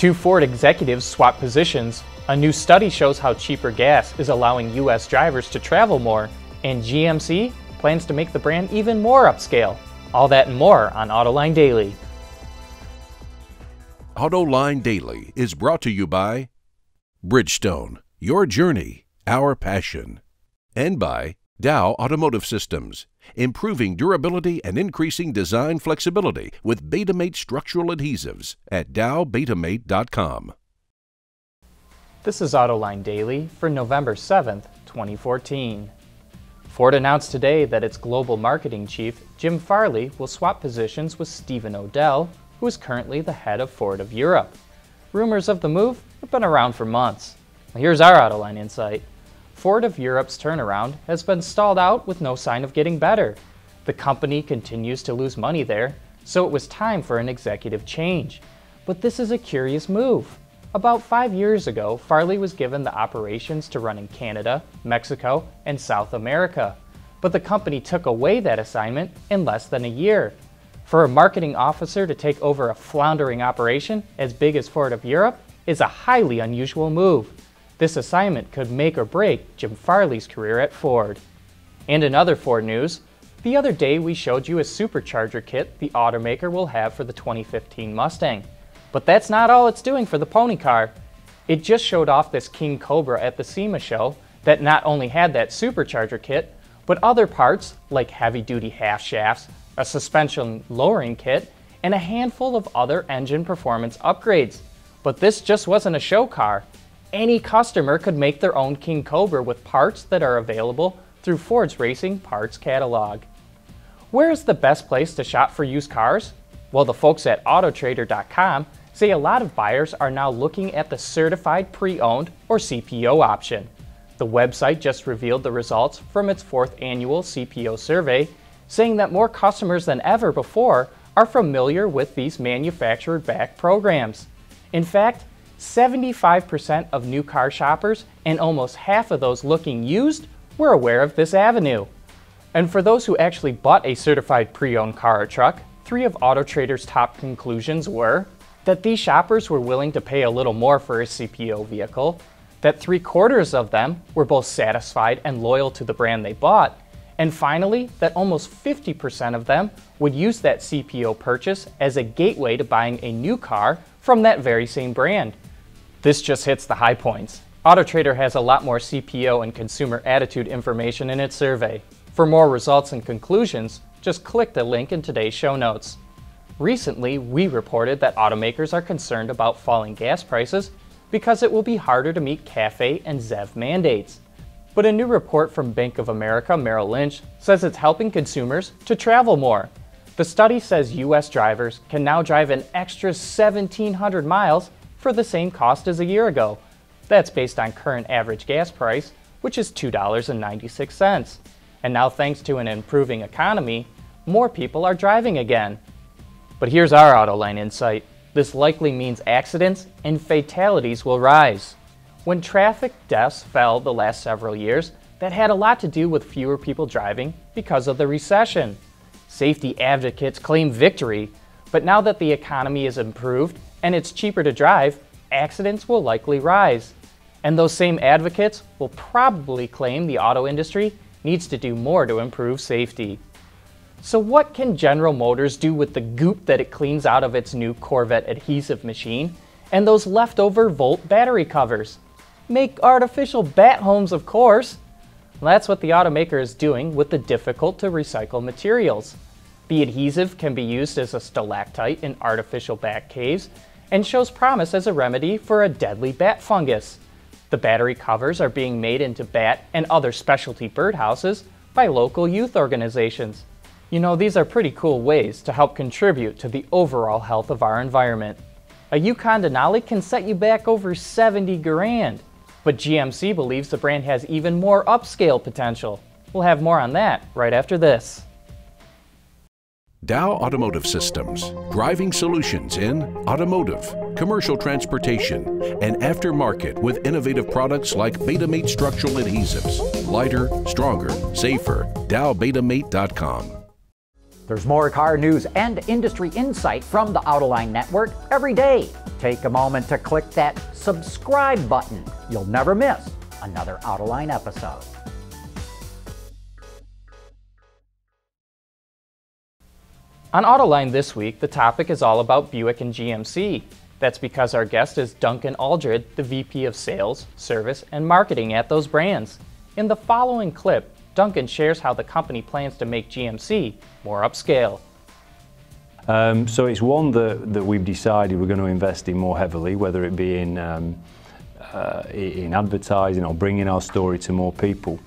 Two Ford executives swap positions, a new study shows how cheaper gas is allowing U.S. drivers to travel more, and GMC plans to make the brand even more upscale. All that and more on Autoline Daily. Autoline Daily is brought to you by Bridgestone, your journey, our passion, and by Dow Automotive Systems, improving durability and increasing design flexibility with Betamate structural adhesives at dowbetamate.com. This is Autoline Daily for November 7th, 2014. Ford announced today that its global marketing chief, Jim Farley, will swap positions with Stephen Odell, who is currently the head of Ford of Europe. Rumors of the move have been around for months. Here's our Autoline insight. Ford of Europe's turnaround has been stalled out with no sign of getting better. The company continues to lose money there, so it was time for an executive change. But this is a curious move. About 5 years ago, Farley was given the operations to run in Canada, Mexico, and South America. But the company took away that assignment in less than a year. For a marketing officer to take over a floundering operation as big as Ford of Europe is a highly unusual move. This assignment could make or break Jim Farley's career at Ford. And in other Ford news, the other day we showed you a supercharger kit the automaker will have for the 2015 Mustang. But that's not all it's doing for the pony car. It just showed off this King Cobra at the SEMA show that not only had that supercharger kit, but other parts like heavy-duty half shafts, a suspension lowering kit, and a handful of other engine performance upgrades. But this just wasn't a show car. Any customer could make their own King Cobra with parts that are available through Ford's Racing Parts catalog. Where is the best place to shop for used cars? Well, the folks at Autotrader.com say a lot of buyers are now looking at the Certified Pre-Owned or CPO option. The website just revealed the results from its 4th annual CPO survey, saying that more customers than ever before are familiar with these manufacturer-backed programs. In fact, 75% of new car shoppers and almost half of those looking used were aware of this avenue. And for those who actually bought a certified pre-owned car or truck, 3 of AutoTrader's top conclusions were that these shoppers were willing to pay a little more for a CPO vehicle, that 3/4 of them were both satisfied and loyal to the brand they bought, and finally, that almost 50% of them would use that CPO purchase as a gateway to buying a new car from that very same brand. This just hits the high points. AutoTrader has a lot more CPO and consumer attitude information in its survey. For more results and conclusions, just click the link in today's show notes. Recently, we reported that automakers are concerned about falling gas prices because it will be harder to meet CAFE and ZEV mandates. But a new report from Bank of America Merrill Lynch says it's helping consumers to travel more. The study says U.S. drivers can now drive an extra 1,700 miles for the same cost as a year ago. That's based on current average gas price, which is $2.96. And now, thanks to an improving economy, more people are driving again. But here's our Autoline insight. This likely means accidents and fatalities will rise. When traffic deaths fell the last several years, that had a lot to do with fewer people driving because of the recession. Safety advocates claim victory, but now that the economy is improved and it's cheaper to drive, accidents will likely rise. And those same advocates will probably claim the auto industry needs to do more to improve safety. So what can General Motors do with the goop that it cleans out of its new Corvette adhesive machine and those leftover Volt battery covers? Make artificial bat homes, of course. Well, that's what the automaker is doing with the difficult to recycle materials. The adhesive can be used as a stalactite in artificial bat caves and shows promise as a remedy for a deadly bat fungus. The battery covers are being made into bat and other specialty birdhouses by local youth organizations. You know, these are pretty cool ways to help contribute to the overall health of our environment. A Yukon Denali can set you back over 70 grand, but GMC believes the brand has even more upscale potential. We'll have more on that right after this. Dow Automotive Systems, driving solutions in automotive, commercial transportation, and aftermarket with innovative products like Betamate structural adhesives. Lighter, stronger, safer. DowBetamate.com. There's more car news and industry insight from the Autoline Network every day. Take a moment to click that subscribe button. You'll never miss another Autoline episode. On Autoline this week, the topic is all about Buick and GMC. That's because our guest is Duncan Aldred, the VP of Sales, Service, and Marketing at those brands. In the following clip, Duncan shares how the company plans to make GMC more upscale. So it's one that we've decided we're going to invest in more heavily, whether it be in advertising or bringing our story to more people.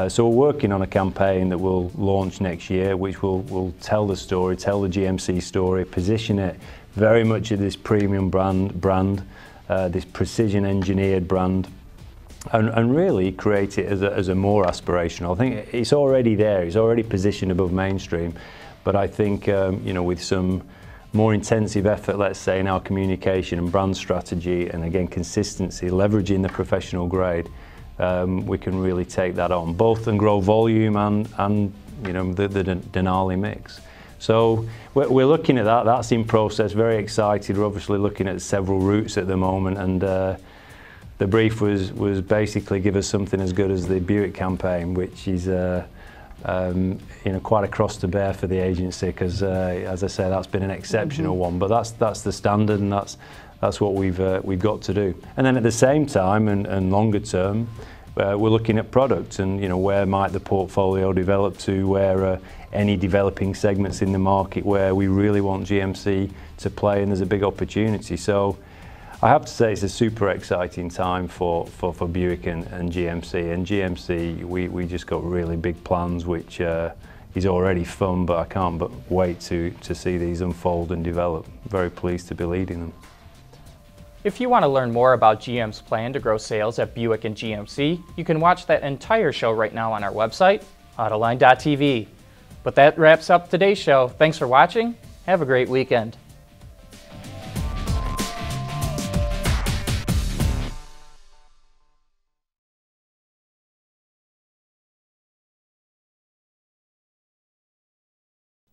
So we're working on a campaign that will launch next year, which will tell the story, tell the GMC story, position it very much as this premium brand, this precision engineered brand, and really create it as a more aspirational. I think it's already there, it's already positioned above mainstream, but I think with some more intensive effort, let's say, in our communication and brand strategy, and again consistency, leveraging the professional grade, we can really take that on, both and grow volume and the Denali mix. So we're looking at that. That's in process. Very excited. We're obviously looking at several routes at the moment, and the brief was basically give us something as good as the Buick campaign, which is quite a cross to bear for the agency, because as I say, that's been an exceptional one. But that's the standard, and that's what we've got to do. And then at the same time and longer term, we're looking at products, and where might the portfolio develop to, where any developing segments in the market where we really want GMC to play, and there's a big opportunity. So I have to say it's a super exciting time for Buick and GMC. And GMC, we just got really big plans, which is already fun, but I can't but wait to see these unfold and develop. Very pleased to be leading them. If you want to learn more about GM's plan to grow sales at Buick and GMC, you can watch that entire show right now on our website, Autoline.tv. But that wraps up today's show. Thanks for watching. Have a great weekend.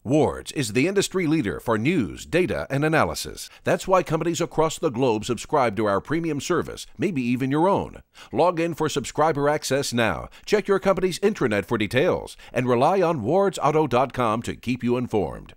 Wards is the industry leader for news, data, and analysis. That's why companies across the globe subscribe to our premium service, maybe even your own. Log in for subscriber access now. Check your company's intranet for details, and rely on wardsauto.com to keep you informed.